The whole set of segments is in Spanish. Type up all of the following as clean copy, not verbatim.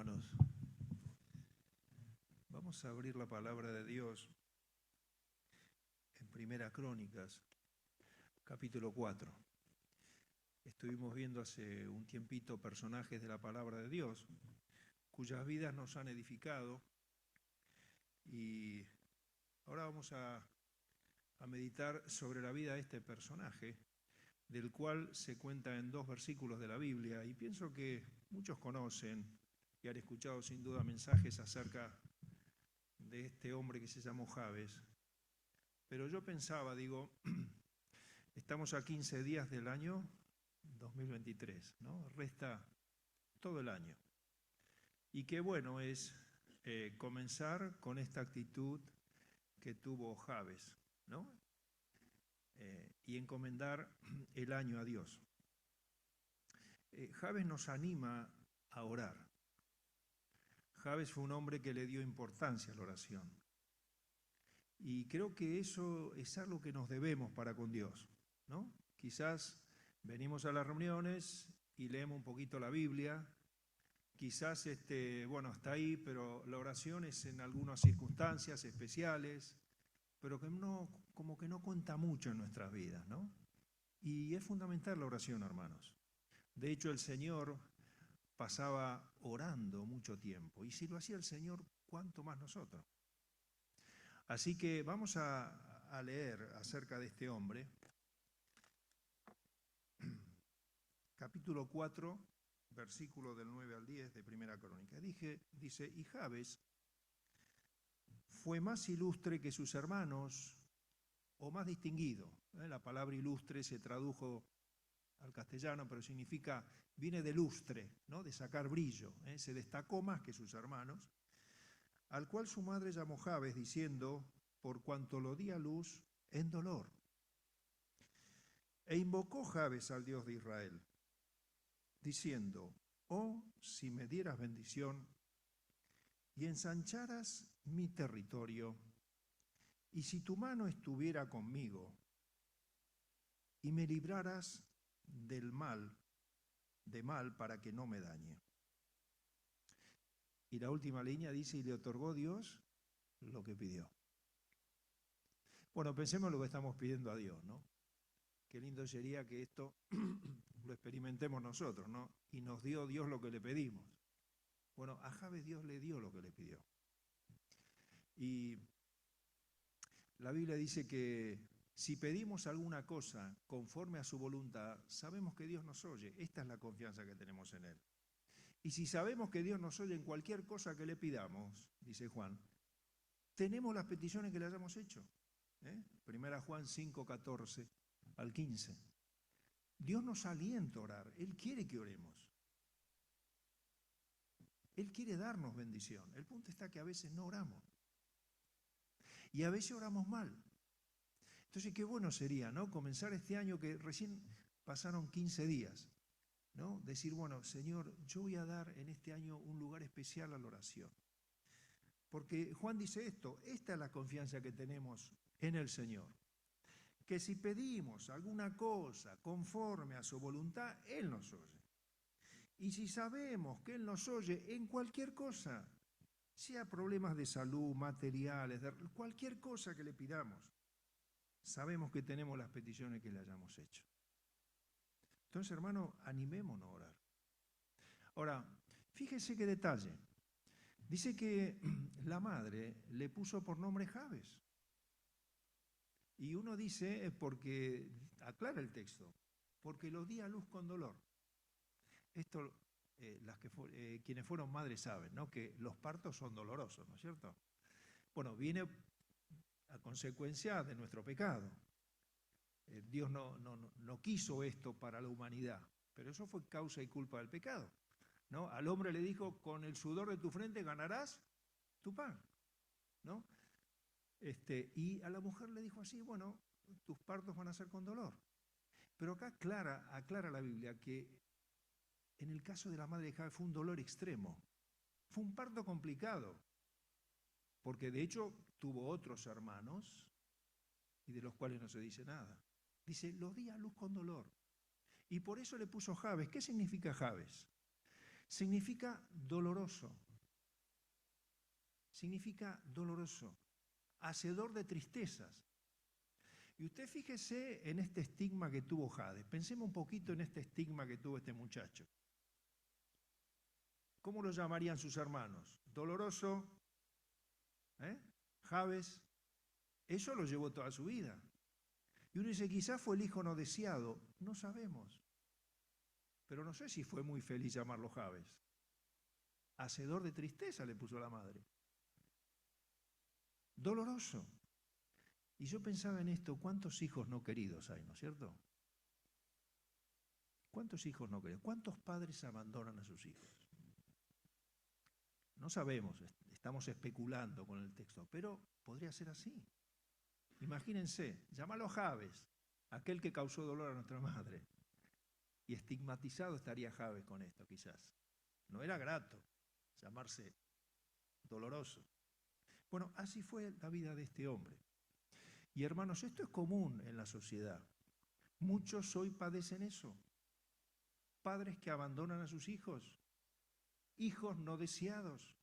hermanos. Vamos a abrir la palabra de Dios en Primera Crónicas, capítulo 4. Estuvimos viendo hace un tiempito personajes de la palabra de Dios, cuyas vidas nos han edificado, y ahora vamos a meditar sobre la vida de este personaje, del cual se cuenta en 2 versículos de la Biblia, y pienso que muchos conocen y han escuchado sin duda mensajes acerca de este hombre que se llamó Jabes. Pero yo pensaba, estamos a 15 días del año 2023, ¿no? Resta todo el año. Y qué bueno es comenzar con esta actitud que tuvo Jabes, ¿no? Y encomendar el año a Dios. Jabes nos anima a orar. Jabes fue un hombre que le dio importancia a la oración. Y creo que eso es algo que nos debemos para con Dios, ¿no? Quizás venimos a las reuniones y leemos un poquito la Biblia, quizás, hasta ahí, pero la oración es en algunas circunstancias especiales, pero que no, como que no cuenta mucho en nuestras vidas, ¿no? Y es fundamental la oración, hermanos. De hecho, el Señor pasaba orando mucho tiempo, y si lo hacía el Señor, ¿cuánto más nosotros? Así que vamos a leer acerca de este hombre. Capítulo 4, versículo del 9 al 10 de Primera Crónica. Dice, y Jabes fue más ilustre que sus hermanos, o más distinguido. La palabra ilustre se tradujo al castellano, pero viene de lustre, ¿no? De sacar brillo. Se destacó más que sus hermanos, al cual su madre llamó Jabes, diciendo, por cuanto lo di a luz en dolor. E invocó Jabes al Dios de Israel, diciendo, oh, si me dieras bendición y ensancharas mi territorio, y si tu mano estuviera conmigo y me libraras del mal, para que no me dañe. Y la última línea dice, y le otorgó Dios lo que pidió. Bueno, pensemos lo que estamos pidiendo a Dios, ¿no? Qué lindo sería que esto lo experimentemos nosotros, ¿no? Y nos dio Dios lo que le pedimos. Bueno, a Jabes Dios le dio lo que le pidió. Y la Biblia dice que si pedimos alguna cosa conforme a su voluntad, sabemos que Dios nos oye. Esta es la confianza que tenemos en Él. Y si sabemos que Dios nos oye en cualquier cosa que le pidamos, dice Juan, tenemos las peticiones que le hayamos hecho. Primera Juan 5, 14 al 15. Dios nos alienta a orar. Él quiere que oremos. Él quiere darnos bendición. El punto está que a veces no oramos. Y a veces oramos mal. Entonces, qué bueno sería, ¿no? Comenzar este año que recién pasaron 15 días, ¿no? Decir, bueno, Señor, yo voy a dar en este año un lugar especial a la oración. Porque Juan dice esto, esta es la confianza que tenemos en el Señor. Que si pedimos alguna cosa conforme a su voluntad, Él nos oye. Y si sabemos que Él nos oye en cualquier cosa, sea problemas de salud, materiales, cualquier cosa que le pidamos, sabemos que tenemos las peticiones que le hayamos hecho. Entonces, hermano, animémonos a orar. Ahora, fíjese qué detalle. Dice que la madre le puso por nombre Jabes. Y uno dice, porque, aclara el texto, porque lo di a luz con dolor. Esto, quienes fueron madres saben, ¿no? Que los partos son dolorosos, ¿no es cierto? Bueno, viene a consecuencia de nuestro pecado. Dios no quiso esto para la humanidad, pero eso fue causa y culpa del pecado, ¿no? Al hombre le dijo, con el sudor de tu frente ganarás tu pan, ¿no? Y a la mujer le dijo así, bueno, tus partos van a ser con dolor. Pero acá aclara la Biblia que en el caso de la madre de Jabes fue un dolor extremo, fue un parto complicado, porque de hecho tuvo otros hermanos y de los cuales no se dice nada. Dice, los di a luz con dolor. Y por eso le puso Jabes. ¿Qué significa Jabes? Significa doloroso. Significa doloroso, hacedor de tristezas. Y usted fíjese en este estigma que tuvo Jades. Pensemos un poquito en este estigma que tuvo este muchacho. ¿Cómo lo llamarían sus hermanos? Doloroso, Jabes. Eso lo llevó toda su vida. Y uno dice, quizás fue el hijo no deseado. No sabemos. Pero no sé si fue muy feliz llamarlo Jabes. Hacedor de tristeza le puso la madre. Doloroso. Y yo pensaba en esto, ¿cuántos hijos no queridos hay, no es cierto? ¿Cuántos hijos no queridos? ¿Cuántos padres abandonan a sus hijos? No sabemos, estamos especulando con el texto, pero podría ser así. Imagínense, llámalo Jabes, aquel que causó dolor a nuestra madre. Y estigmatizado estaría Jabes con esto, quizás. No era grato llamarse doloroso. Bueno, así fue la vida de este hombre. Y hermanos, esto es común en la sociedad. Muchos hoy padecen eso. Padres que abandonan a sus hijos, hijos no deseados.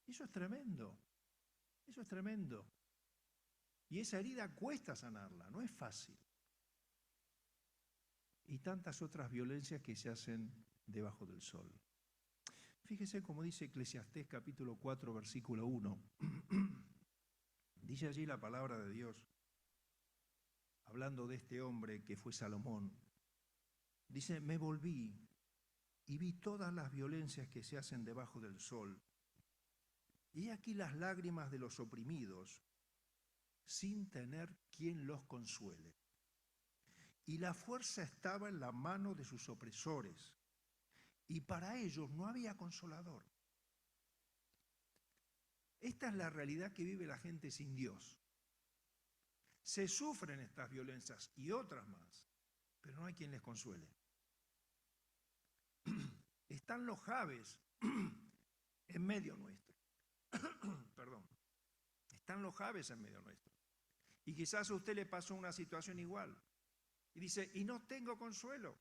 Eso es tremendo. Eso es tremendo. Y esa herida cuesta sanarla, no es fácil. Y tantas otras violencias que se hacen debajo del sol. Fíjese como dice Eclesiastés capítulo 4, versículo 1. Dice allí la palabra de Dios, hablando de este hombre que fue Salomón. Dice, me volví y vi todas las violencias que se hacen debajo del sol. Y aquí las lágrimas de los oprimidos, sin tener quien los consuele. Y la fuerza estaba en la mano de sus opresores, y para ellos no había consolador. Esta es la realidad que vive la gente sin Dios. Se sufren estas violencias y otras más, pero no hay quien les consuele. Están los Jabes en medio nuestro. Perdón. Están los Jabes en medio nuestro. Y quizás a usted le pasó una situación igual. Y dice, y no tengo consuelo.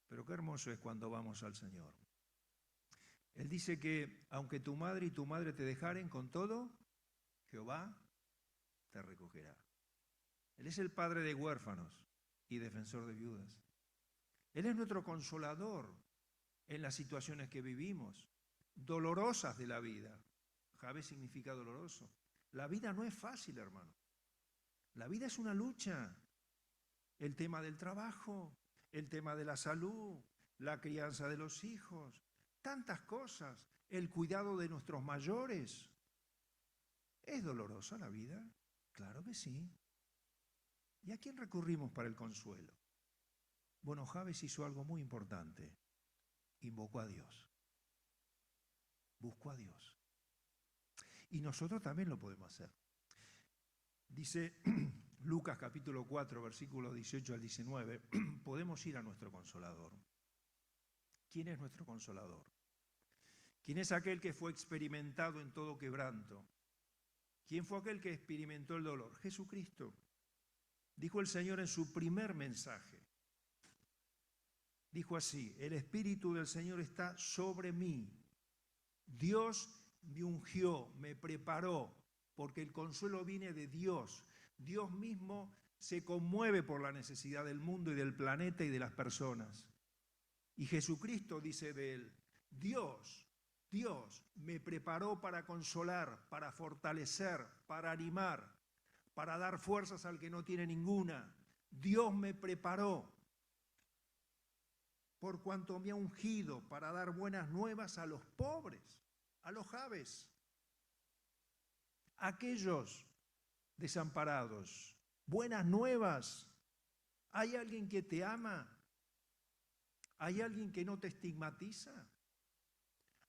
Pero qué hermoso es cuando vamos al Señor. Él dice que aunque tu madre y tu madre te dejaren, con todo, Jehová te recogerá. Él es el padre de huérfanos y defensor de viudas. Él es nuestro consolador en las situaciones que vivimos, dolorosas de la vida. Jabes significa doloroso. La vida no es fácil, hermano. La vida es una lucha. El tema del trabajo, el tema de la salud, la crianza de los hijos, tantas cosas, el cuidado de nuestros mayores. ¿Es dolorosa la vida? Claro que sí. ¿Y a quién recurrimos para el consuelo? Bueno, Jabes hizo algo muy importante. Invocó a Dios. Buscó a Dios. Y nosotros también lo podemos hacer. Dice Lucas capítulo 4, versículos 18 al 19, podemos ir a nuestro Consolador. ¿Quién es nuestro Consolador? ¿Quién es aquel que fue experimentado en todo quebranto? ¿Quién fue aquel que experimentó el dolor? Jesucristo. Dijo el Señor en su primer mensaje. Dijo así, el Espíritu del Señor está sobre mí. Dios me ungió, me preparó, porque el consuelo viene de Dios. Dios mismo se conmueve por la necesidad del mundo y del planeta y de las personas. Y Jesucristo dice de él, Dios me preparó para consolar, para fortalecer, para animar, para dar fuerzas al que no tiene ninguna. Dios me preparó por cuanto me ha ungido para dar buenas nuevas a los pobres, a los Jabes, a aquellos desamparados. Buenas nuevas. ¿Hay alguien que te ama? ¿Hay alguien que no te estigmatiza?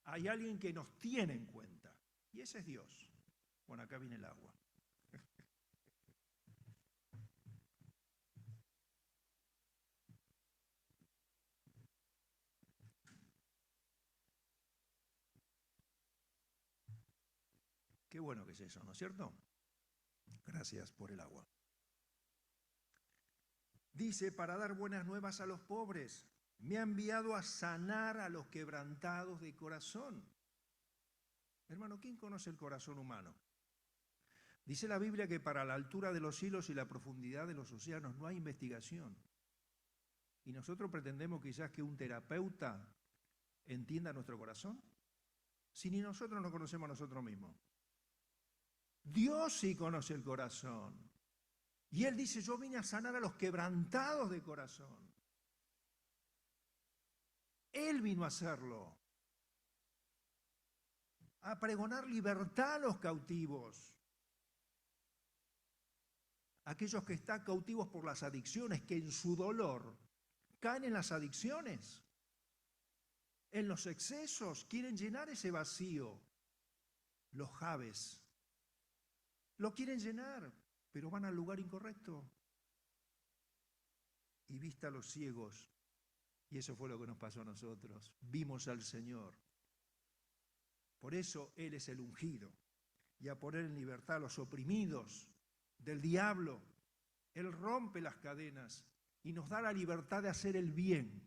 Hay alguien que nos tiene en cuenta. Y ese es Dios. Bueno, acá viene el agua. Qué bueno que es eso, ¿no es cierto? Gracias por el agua. Dice, para dar buenas nuevas a los pobres. Me ha enviado a sanar a los quebrantados de corazón. Hermano, ¿quién conoce el corazón humano? Dice la Biblia que para la altura de los cielos y la profundidad de los océanos no hay investigación. Y nosotros pretendemos quizás que un terapeuta entienda nuestro corazón, si ni nosotros nos conocemos a nosotros mismos. Dios sí conoce el corazón. Y Él dice, yo vine a sanar a los quebrantados de corazón. Él vino a hacerlo. A pregonar libertad a los cautivos. Aquellos que están cautivos por las adicciones, que en su dolor caen en las adicciones, en los excesos, quieren llenar ese vacío. Los Javes lo quieren llenar, pero van al lugar incorrecto. Y vista a los ciegos, y eso fue lo que nos pasó a nosotros, vimos al Señor. Por eso Él es el ungido, y a poner en libertad a los oprimidos del diablo. Él rompe las cadenas y nos da la libertad de hacer el bien,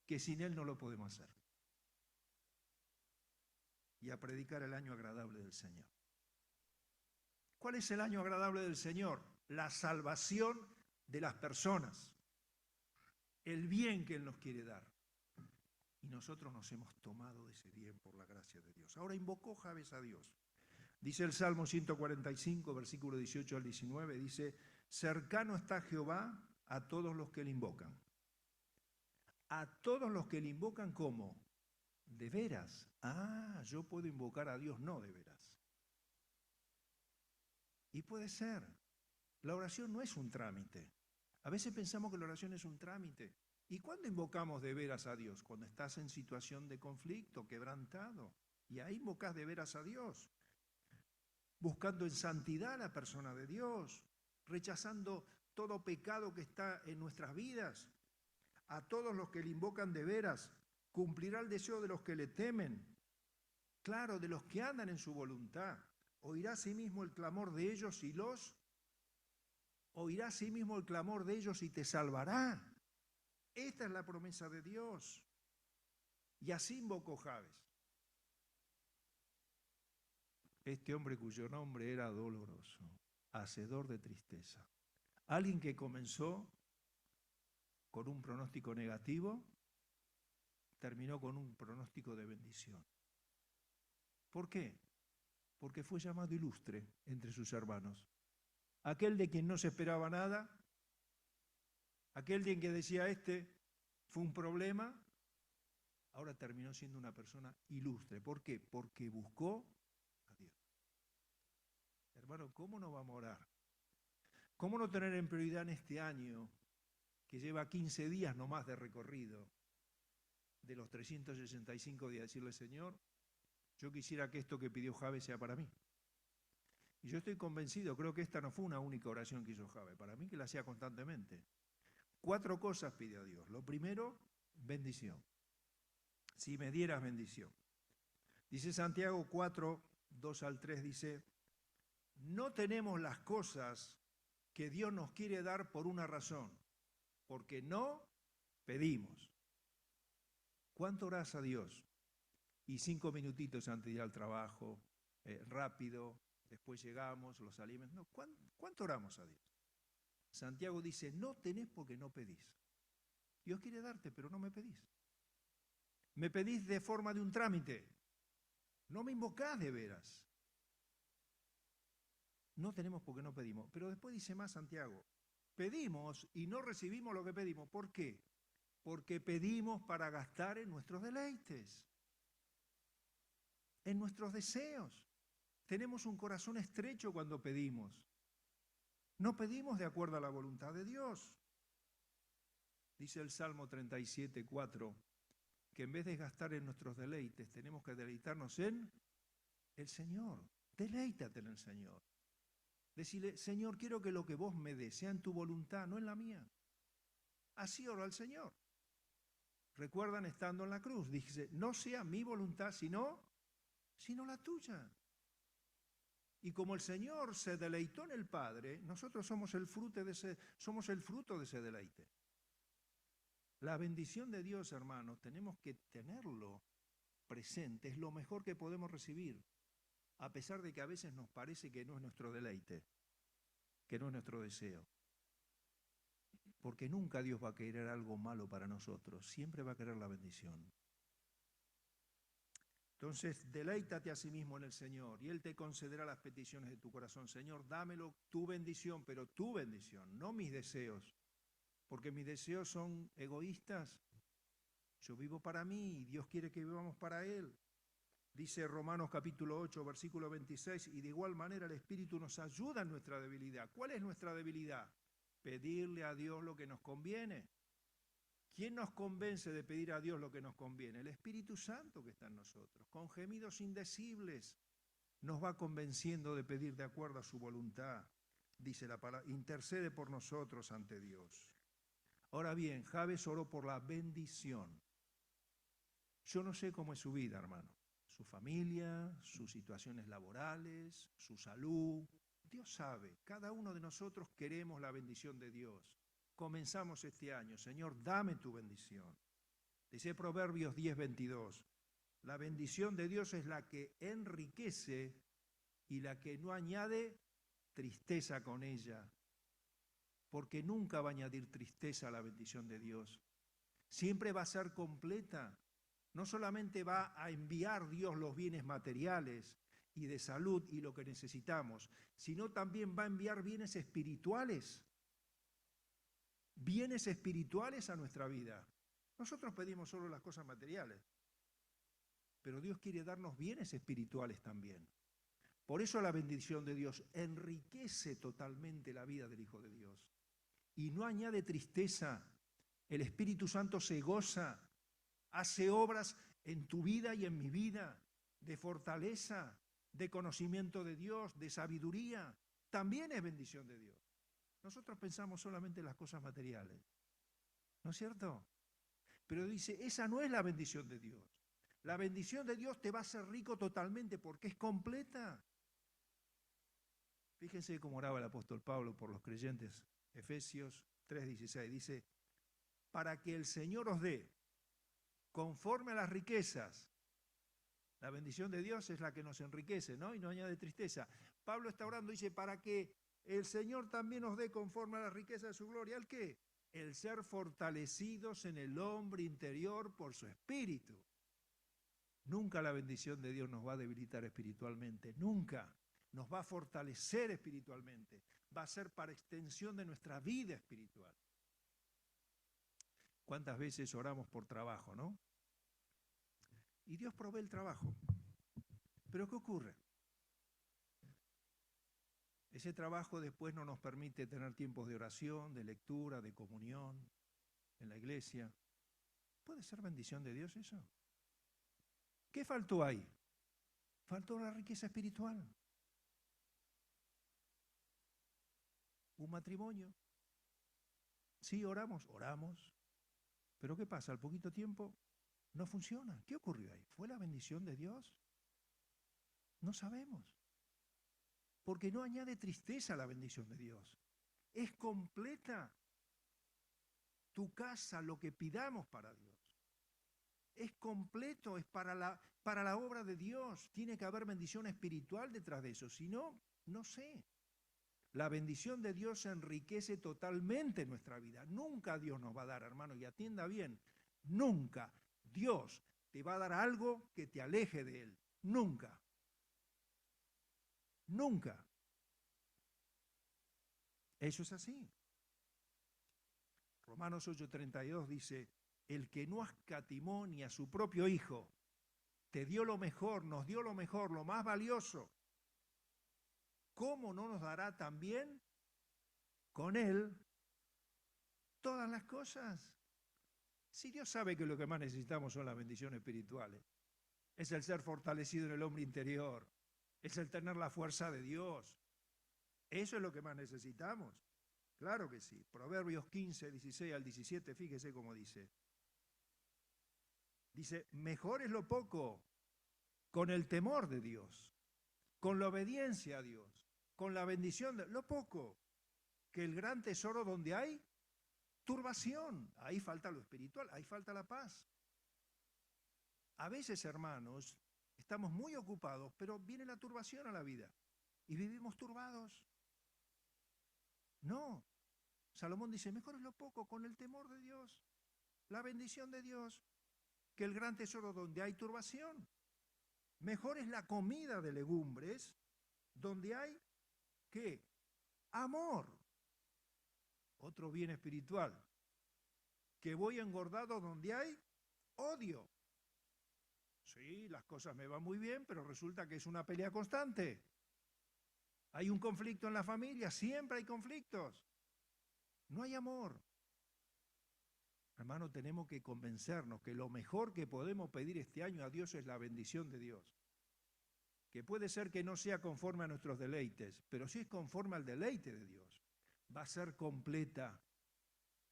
que sin Él no lo podemos hacer. Y a predicar el año agradable del Señor. ¿Cuál es el año agradable del Señor? La salvación de las personas, el bien que Él nos quiere dar. Y nosotros nos hemos tomado de ese bien por la gracia de Dios. Ahora invocó Jabes a Dios. Dice el Salmo 145, versículo 18 al 19, dice, cercano está Jehová a todos los que le invocan. A todos los que le invocan, ¿cómo? De veras. Ah, yo puedo invocar a Dios no de veras. Y puede ser. La oración no es un trámite. A veces pensamos que la oración es un trámite. ¿Y cuándo invocamos de veras a Dios? Cuando estás en situación de conflicto, quebrantado. Y ahí invocas de veras a Dios. Buscando en santidad a la persona de Dios. Rechazando todo pecado que está en nuestras vidas. A todos los que le invocan de veras, cumplirá el deseo de los que le temen. Claro, de los que andan en su voluntad. Oirá a sí mismo el clamor de ellos y oirá a sí mismo el clamor de ellos y te salvará. Esta es la promesa de Dios. Y así invocó Jabes. Este hombre cuyo nombre era doloroso, hacedor de tristeza. Alguien que comenzó con un pronóstico negativo, terminó con un pronóstico de bendición. ¿Por qué? Porque fue llamado ilustre entre sus hermanos. Aquel de quien no se esperaba nada, aquel de quien decía este fue un problema, ahora terminó siendo una persona ilustre. ¿Por qué? Porque buscó a Dios. Hermano, ¿cómo no vamos a orar? ¿Cómo no tener en prioridad en este año, que lleva 15 días nomás de recorrido, de los 365 días, decirle, Señor, yo quisiera que esto que pidió Jabes sea para mí? Y yo estoy convencido, creo que esta no fue una única oración que hizo Jabes, para mí que la hacía constantemente. 4 cosas pide a Dios. Lo primero, bendición. Si me dieras bendición. Dice Santiago 4, 2 al 3, dice, no tenemos las cosas que Dios nos quiere dar por una razón, porque no pedimos. ¿Cuánto orás a Dios? Y 5 minutitos antes de ir al trabajo, rápido, después llegamos, los alimentos. No, ¿cuánto oramos a Dios? Santiago dice, no tenés porque no pedís. Dios quiere darte, pero no me pedís. Me pedís de forma de un trámite. No me invocás de veras. No tenemos porque no pedimos. Pero después dice más Santiago, pedimos y no recibimos lo que pedimos. ¿Por qué? Porque pedimos para gastar en nuestros deleites, en nuestros deseos. Tenemos un corazón estrecho cuando pedimos. No pedimos de acuerdo a la voluntad de Dios. Dice el Salmo 37, 4, que en vez de gastar en nuestros deleites, tenemos que deleitarnos en el Señor. Deleítate en el Señor. Decirle, Señor, quiero que lo que vos me des sea en tu voluntad, no en la mía. Así oró al Señor. Recuerdan estando en la cruz, dice, no sea mi voluntad, sino la tuya. Y como el Señor se deleitó en el Padre, nosotros somos el fruto de ese deleite. La bendición de Dios, hermanos, tenemos que tenerlo presente, es lo mejor que podemos recibir, a pesar de que a veces nos parece que no es nuestro deleite, que no es nuestro deseo. Porque nunca Dios va a querer algo malo para nosotros, siempre va a querer la bendición. Entonces, deleítate a sí mismo en el Señor y Él te concederá las peticiones de tu corazón. Señor, dámelo tu bendición, pero tu bendición, no mis deseos, porque mis deseos son egoístas. Yo vivo para mí y Dios quiere que vivamos para Él. Dice Romanos capítulo 8, versículo 26, y de igual manera el Espíritu nos ayuda en nuestra debilidad. ¿Cuál es nuestra debilidad? Pedirle a Dios lo que nos conviene. ¿Quién nos convence de pedir a Dios lo que nos conviene? El Espíritu Santo que está en nosotros. Con gemidos indecibles nos va convenciendo de pedir de acuerdo a su voluntad. Dice la palabra, intercede por nosotros ante Dios. Ahora bien, Jabes oró por la bendición. Yo no sé cómo es su vida, hermano. Su familia, sus situaciones laborales, su salud. Dios sabe, cada uno de nosotros queremos la bendición de Dios. Comenzamos este año, Señor, dame tu bendición. Dice Proverbios 10:22, la bendición de Dios es la que enriquece y la que no añade tristeza con ella, porque nunca va a añadir tristeza a la bendición de Dios. Siempre va a ser completa. No solamente va a enviar Dios los bienes materiales y de salud y lo que necesitamos, sino también va a enviar bienes espirituales a nuestra vida. Nosotros pedimos solo las cosas materiales, pero Dios quiere darnos bienes espirituales también. Por eso la bendición de Dios enriquece totalmente la vida del Hijo de Dios y no añade tristeza. El Espíritu Santo se goza, hace obras en tu vida y en mi vida, de fortaleza, de conocimiento de Dios, de sabiduría. También es bendición de Dios. Nosotros pensamos solamente en las cosas materiales, ¿no es cierto? Pero dice, esa no es la bendición de Dios. La bendición de Dios te va a hacer rico totalmente porque es completa. Fíjense cómo oraba el apóstol Pablo por los creyentes. Efesios 3:16 dice, para que el Señor os dé, conforme a las riquezas. La bendición de Dios es la que nos enriquece, ¿no? Y no añade tristeza. Pablo está orando, dice, para que el Señor también nos dé conforme a la riqueza de su gloria. ¿El qué? El ser fortalecidos en el hombre interior por su espíritu. Nunca la bendición de Dios nos va a debilitar espiritualmente, nunca. Nos va a fortalecer espiritualmente. Va a ser para extensión de nuestra vida espiritual. ¿Cuántas veces oramos por trabajo, no? Y Dios provee el trabajo. Pero ¿qué ocurre? Ese trabajo después no nos permite tener tiempos de oración, de lectura, de comunión en la iglesia. ¿Puede ser bendición de Dios eso? ¿Qué faltó ahí? Faltó la riqueza espiritual. Un matrimonio. Sí, oramos. Pero ¿qué pasa? Al poquito tiempo no funciona. ¿Qué ocurrió ahí? ¿Fue la bendición de Dios? No sabemos. Porque no añade tristeza a la bendición de Dios. Es completa. Tu casa, lo que pidamos para Dios. Es completo, es para la obra de Dios. Tiene que haber bendición espiritual detrás de eso. Si no, no sé. La bendición de Dios enriquece totalmente nuestra vida. Nunca Dios nos va a dar, hermano, y atienda bien, nunca Dios te va a dar algo que te aleje de Él. Nunca. Nunca. Eso es así. Romanos 8:32 dice, el que no escatimó ni a su propio Hijo, te dio lo mejor, nos dio lo mejor, lo más valioso. ¿Cómo no nos dará también con Él todas las cosas? Si Dios sabe que lo que más necesitamos son las bendiciones espirituales, es el ser fortalecido en el hombre interior, es el tener la fuerza de Dios. Eso es lo que más necesitamos. Claro que sí. Proverbios 15, 16 al 17, fíjese cómo dice. Dice, mejor es lo poco con el temor de Dios, con la obediencia a Dios, con la bendición de lo poco, que el gran tesoro donde hay turbación. Ahí falta lo espiritual, ahí falta la paz. A veces, hermanos, estamos muy ocupados, pero viene la turbación a la vida y vivimos turbados. No. Salomón dice, mejor es lo poco con el temor de Dios, la bendición de Dios, que el gran tesoro donde hay turbación. Mejor es la comida de legumbres donde hay, ¿qué? Amor. Otro bien espiritual. Que voy engordado donde hay odio. Sí, las cosas me van muy bien, pero resulta que es una pelea constante. Hay un conflicto en la familia, siempre hay conflictos. No hay amor. Hermano, tenemos que convencernos que lo mejor que podemos pedir este año a Dios es la bendición de Dios. Que puede ser que no sea conforme a nuestros deleites, pero si es conforme al deleite de Dios, va a ser completa.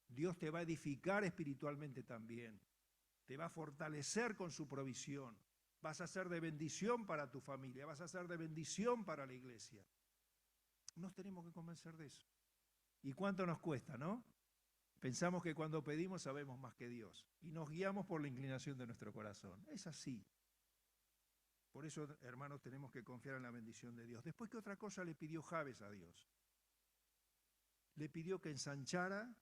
Dios te va a edificar espiritualmente también. Te va a fortalecer con su provisión. Vas a ser de bendición para tu familia, vas a ser de bendición para la iglesia. Nos tenemos que convencer de eso. ¿Y cuánto nos cuesta, no? Pensamos que cuando pedimos sabemos más que Dios y nos guiamos por la inclinación de nuestro corazón. Es así. Por eso, hermanos, tenemos que confiar en la bendición de Dios. Después, ¿qué otra cosa le pidió Jabes a Dios? Le pidió que ensanchara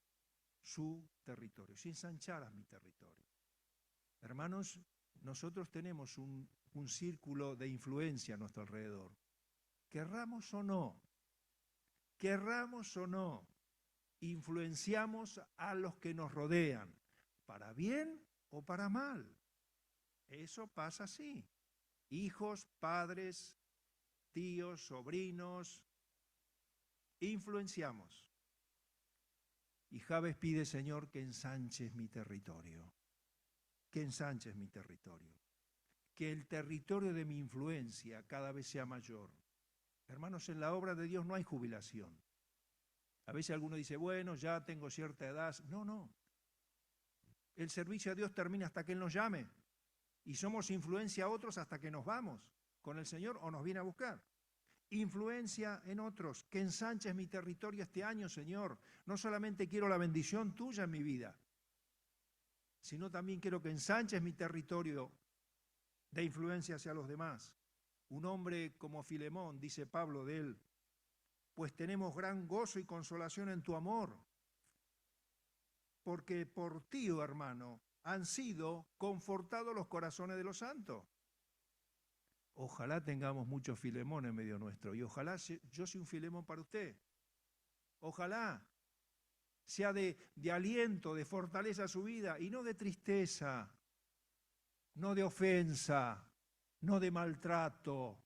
su territorio. Si ensancharas mi territorio. Hermanos, nosotros tenemos un círculo de influencia a nuestro alrededor. Querramos o no, influenciamos a los que nos rodean, para bien o para mal. Eso pasa así. Hijos, padres, tíos, sobrinos, influenciamos. Y Jabes pide, Señor, que ensanches mi territorio, que ensanches mi territorio, que el territorio de mi influencia cada vez sea mayor. Hermanos, en la obra de Dios no hay jubilación. A veces alguno dice, bueno, ya tengo cierta edad. No, no. El servicio a Dios termina hasta que Él nos llame. Y somos influencia a otros hasta que nos vamos con el Señor o nos viene a buscar. Influencia en otros, que ensanches mi territorio este año, Señor. No solamente quiero la bendición tuya en mi vida, sino también quiero que ensanches mi territorio de influencia hacia los demás. Un hombre como Filemón, dice Pablo de él, pues tenemos gran gozo y consolación en tu amor, porque por ti, oh hermano, han sido confortados los corazones de los santos. Ojalá tengamos muchos Filemón en medio nuestro, y ojalá yo sea un Filemón para usted. Ojalá sea de aliento, de fortaleza a su vida, y no de tristeza, no de ofensa, no de maltrato,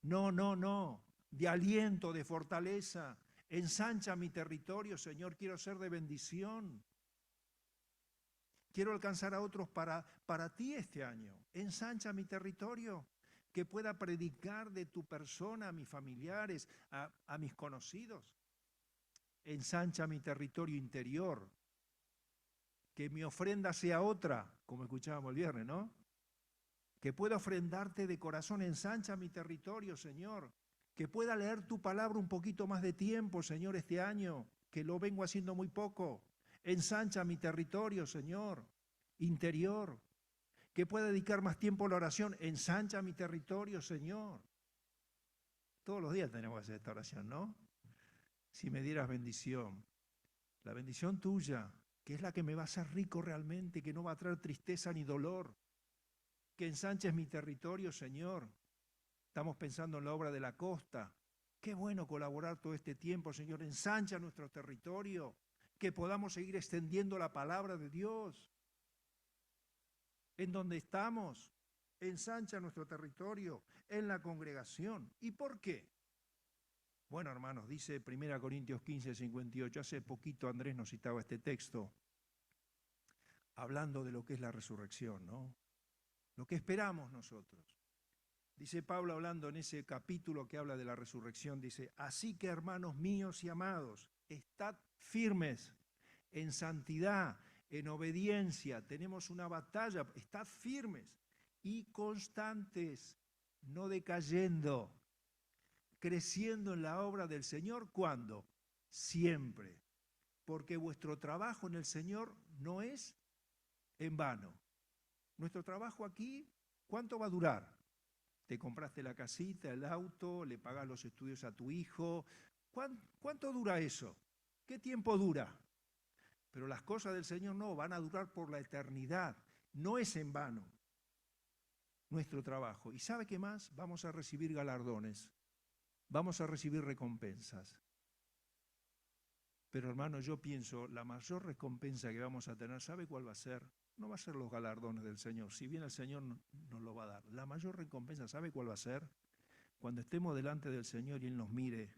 no, de aliento, de fortaleza. Ensancha mi territorio, Señor, quiero ser de bendición. Quiero alcanzar a otros para ti este año. Ensancha mi territorio, que pueda predicar de tu persona a mis familiares, a mis conocidos. Ensancha mi territorio interior, que mi ofrenda sea otra, como escuchábamos el viernes, ¿no? Que pueda ofrendarte de corazón, ensancha mi territorio, Señor. Que pueda leer tu palabra un poquito más de tiempo, Señor, este año, que lo vengo haciendo muy poco. Ensancha mi territorio, Señor, interior. Que pueda dedicar más tiempo a la oración. Ensancha mi territorio, Señor. Todos los días tenemos que hacer esta oración, ¿no? Si me dieras bendición, la bendición tuya, que es la que me va a hacer rico realmente, que no va a traer tristeza ni dolor. Que ensanches mi territorio, Señor. Estamos pensando en la obra de la costa. Qué bueno colaborar todo este tiempo, Señor. Ensancha nuestro territorio, que podamos seguir extendiendo la palabra de Dios. En donde estamos, ensancha nuestro territorio, en la congregación. ¿Y por qué? Bueno, hermanos, dice 1 Corintios 15, 58. Hace poquito Andrés nos citaba este texto, hablando de lo que es la resurrección, ¿no? Lo que esperamos nosotros. Dice Pablo hablando en ese capítulo que habla de la resurrección, dice, así que hermanos míos y amados, estad firmes en santidad, en obediencia, tenemos una batalla, estad firmes y constantes, no decayendo, creciendo en la obra del Señor, ¿cuándo? Siempre, porque vuestro trabajo en el Señor no es en vano. Nuestro trabajo aquí, ¿cuánto va a durar? Te compraste la casita, el auto, le pagas los estudios a tu hijo. ¿Cuánto dura eso? ¿Qué tiempo dura? Pero las cosas del Señor no, van a durar por la eternidad. No es en vano nuestro trabajo. ¿Y sabe qué más? Vamos a recibir galardones, vamos a recibir recompensas. Pero hermano, yo pienso, la mayor recompensa que vamos a tener, ¿sabe cuál va a ser? No va a ser los galardones del Señor, si bien el Señor nos lo va a dar. La mayor recompensa, ¿sabe cuál va a ser? Cuando estemos delante del Señor y Él nos mire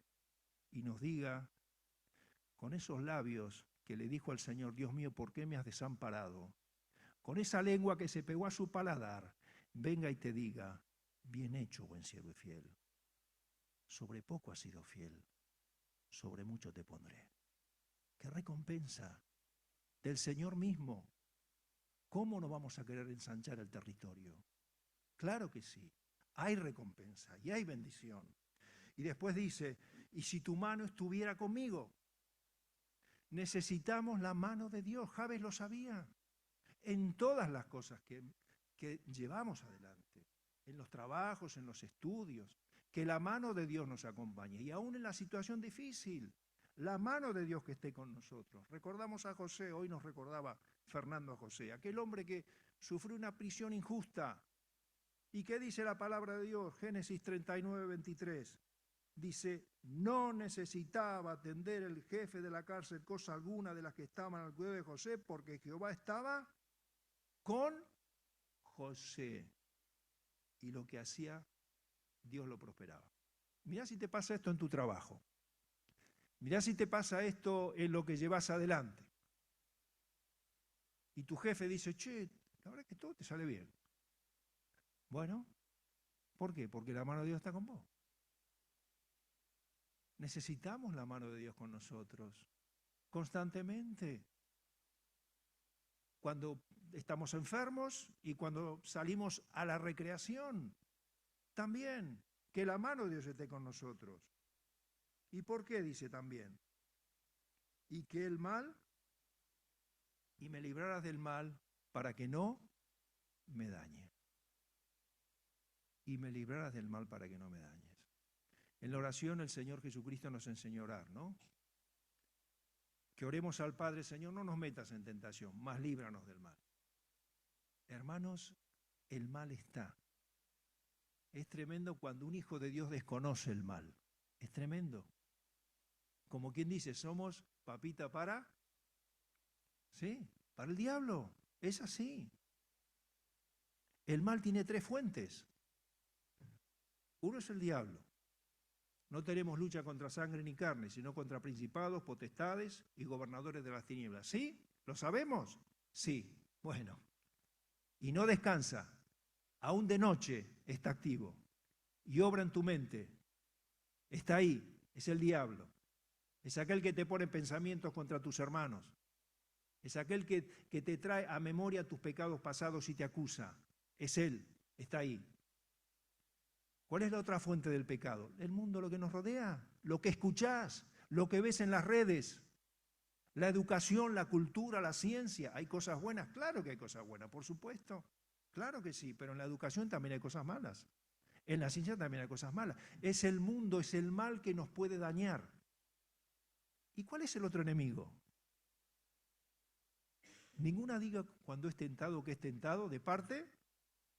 y nos diga, con esos labios que le dijo al Señor, Dios mío, ¿por qué me has desamparado? Con esa lengua que se pegó a su paladar, venga y te diga, bien hecho, buen siervo y fiel. Sobre poco has sido fiel, sobre mucho te pondré. ¡Qué recompensa! Del Señor mismo. ¿Cómo no vamos a querer ensanchar el territorio? Claro que sí. Hay recompensa y hay bendición. Y después dice, y si tu mano estuviera conmigo, necesitamos la mano de Dios. Javes lo sabía. En todas las cosas que llevamos adelante, en los trabajos, en los estudios, que la mano de Dios nos acompañe. Y aún en la situación difícil, la mano de Dios que esté con nosotros. Recordamos a José, hoy nos recordaba Fernando a José, aquel hombre que sufrió una prisión injusta. ¿Y qué dice la palabra de Dios? Génesis 39, 23. Dice, no necesitaba atender el jefe de la cárcel cosa alguna de las que estaban al cuidado de José, porque Jehová estaba con José. Y lo que hacía, Dios lo prosperaba. Mirá si te pasa esto en tu trabajo. Mirá si te pasa esto en lo que llevas adelante. Y tu jefe dice, che, la verdad es que todo te sale bien. Bueno, ¿por qué? Porque la mano de Dios está con vos. Necesitamos la mano de Dios con nosotros, constantemente. Cuando estamos enfermos y cuando salimos a la recreación, también, que la mano de Dios esté con nosotros. ¿Y por qué? Dice también. Y que el mal, y me librarás del mal para que no me dañe. Y me librarás del mal para que no me dañes. En la oración el Señor Jesucristo nos enseñó a orar, ¿no? Que oremos al Padre, Señor, no nos metas en tentación, mas líbranos del mal. Hermanos, el mal está. Es tremendo cuando un hijo de Dios desconoce el mal. Es tremendo. Como quien dice, somos papita para, ¿sí? Para el diablo. Es así. El mal tiene tres fuentes. Uno es el diablo. No tenemos lucha contra sangre ni carne, sino contra principados, potestades y gobernadores de las tinieblas. ¿Sí? ¿Lo sabemos? Sí. Bueno. Y no descansa. Aún de noche está activo. Y obra en tu mente. Está ahí. Es el diablo. Es aquel que te pone pensamientos contra tus hermanos. Es aquel que te trae a memoria tus pecados pasados y te acusa. Es él. Está ahí. ¿Cuál es la otra fuente del pecado? El mundo, lo que nos rodea, lo que escuchás, lo que ves en las redes, la educación, la cultura, la ciencia. ¿Hay cosas buenas? Claro que hay cosas buenas, por supuesto. Claro que sí, pero en la educación también hay cosas malas. En la ciencia también hay cosas malas. Es el mundo, es el mal que nos puede dañar. ¿Y cuál es el otro enemigo? Ninguna diga cuando es tentado que es tentado de parte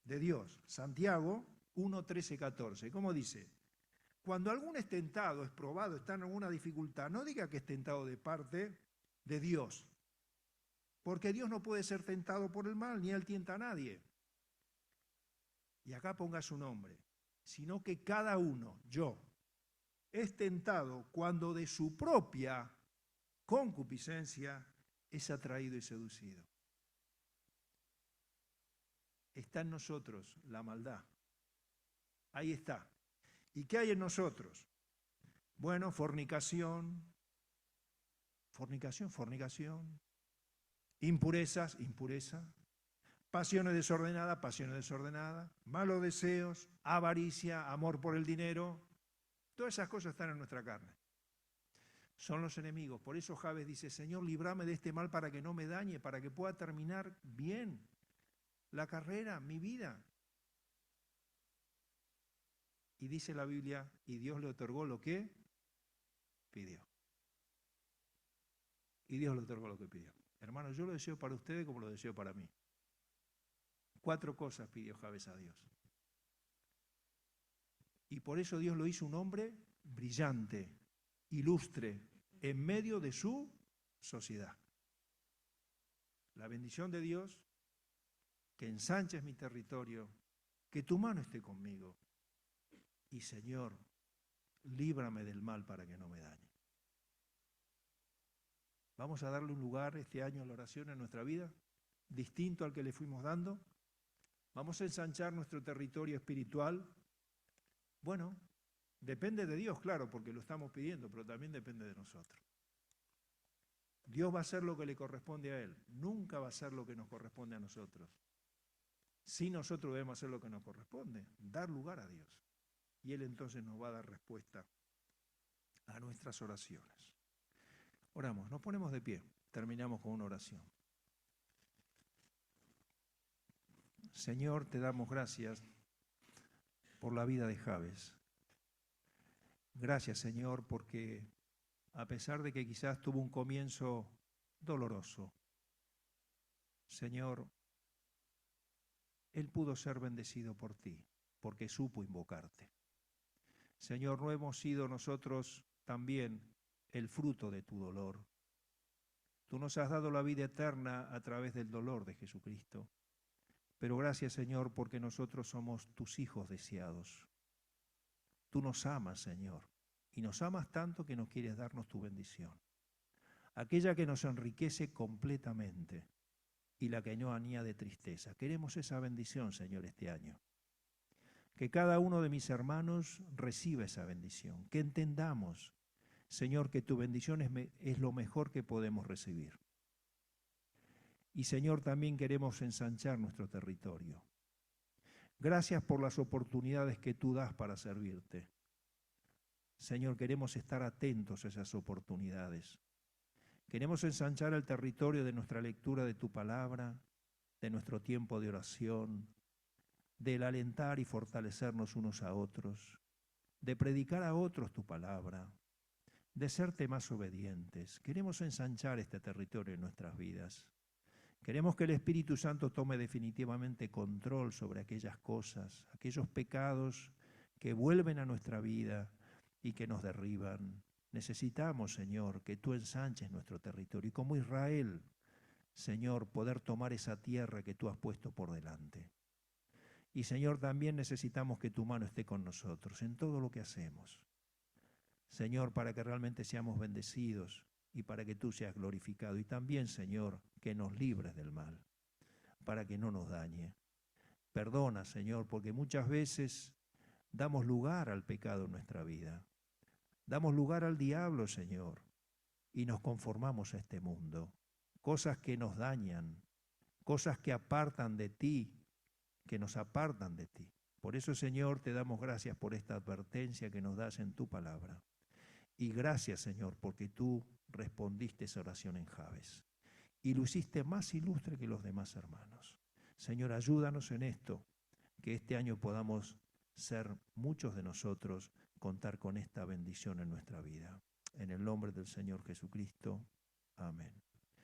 de Dios. Santiago 1, 13, 14. ¿Cómo dice? Cuando alguno es tentado, es probado, está en alguna dificultad, no diga que es tentado de parte de Dios. Porque Dios no puede ser tentado por el mal, ni Él tienta a nadie. Y acá ponga su nombre. Sino que cada uno, yo, es tentado cuando de su propia concupiscencia es atraído y seducido. Está en nosotros la maldad. Ahí está. ¿Y qué hay en nosotros? Bueno, fornicación, impurezas, pasiones desordenadas, malos deseos, avaricia, amor por el dinero. Todas esas cosas están en nuestra carne. son los enemigos. Por eso Jabes dice, Señor, líbrame de este mal para que no me dañe, para que pueda terminar bien la carrera, mi vida. Y dice la Biblia, y Dios le otorgó lo que pidió. Y Dios le otorgó lo que pidió. Hermanos, yo lo deseo para ustedes como lo deseo para mí. 4 cosas pidió Jabes a Dios. Y por eso Dios lo hizo un hombre brillante, ilustre, en medio de su sociedad. La bendición de Dios, que ensanches mi territorio, que tu mano esté conmigo. Y Señor, líbrame del mal para que no me dañe. Vamos a darle un lugar este año a la oración en nuestra vida, distinto al que le fuimos dando. Vamos a ensanchar nuestro territorio espiritual. Bueno, depende de Dios, claro, porque lo estamos pidiendo, pero también depende de nosotros. Dios va a hacer lo que le corresponde a Él, nunca va a hacer lo que nos corresponde a nosotros. Sí, nosotros debemos hacer lo que nos corresponde, dar lugar a Dios. Y Él entonces nos va a dar respuesta a nuestras oraciones. Oramos, nos ponemos de pie, terminamos con una oración. Señor, te damos gracias por la vida de Jabes. Gracias, Señor, porque a pesar de que quizás tuvo un comienzo doloroso, Señor, él pudo ser bendecido por ti, porque supo invocarte. Señor, no hemos sido nosotros también el fruto de tu dolor. Tú nos has dado la vida eterna a través del dolor de Jesucristo. Pero gracias, Señor, porque nosotros somos tus hijos deseados. Tú nos amas, Señor, y nos amas tanto que no quieres darnos tu bendición. Aquella que nos enriquece completamente y la que no añade tristeza. Queremos esa bendición, Señor, este año. Que cada uno de mis hermanos reciba esa bendición. Que entendamos, Señor, que tu bendición es lo mejor que podemos recibir. Y, Señor, también queremos ensanchar nuestro territorio. Gracias por las oportunidades que tú das para servirte. Señor, queremos estar atentos a esas oportunidades. Queremos ensanchar el territorio de nuestra lectura de tu palabra, de nuestro tiempo de oración, del alentar y fortalecernos unos a otros, de predicar a otros tu palabra, de serte más obedientes. Queremos ensanchar este territorio en nuestras vidas. Queremos que el Espíritu Santo tome definitivamente control sobre aquellas cosas, aquellos pecados que vuelven a nuestra vida y que nos derriban. Necesitamos, Señor, que tú ensanches nuestro territorio y como Israel, Señor, poder tomar esa tierra que tú has puesto por delante. Y, Señor, también necesitamos que tu mano esté con nosotros en todo lo que hacemos. Señor, para que realmente seamos bendecidos y para que tú seas glorificado. Y también, Señor, que nos libres del mal, para que no nos dañe. Perdona, Señor, porque muchas veces damos lugar al pecado en nuestra vida. Damos lugar al diablo, Señor, y nos conformamos a este mundo. Cosas que nos dañan, cosas que apartan de ti, que nos apartan de ti. Por eso, Señor, te damos gracias por esta advertencia que nos das en tu palabra. Y gracias, Señor, porque tú respondiste esa oración en Jabes y lo hiciste más ilustre que los demás hermanos. Señor, ayúdanos en esto, que este año podamos ser muchos de nosotros, contar con esta bendición en nuestra vida. En el nombre del Señor Jesucristo. Amén.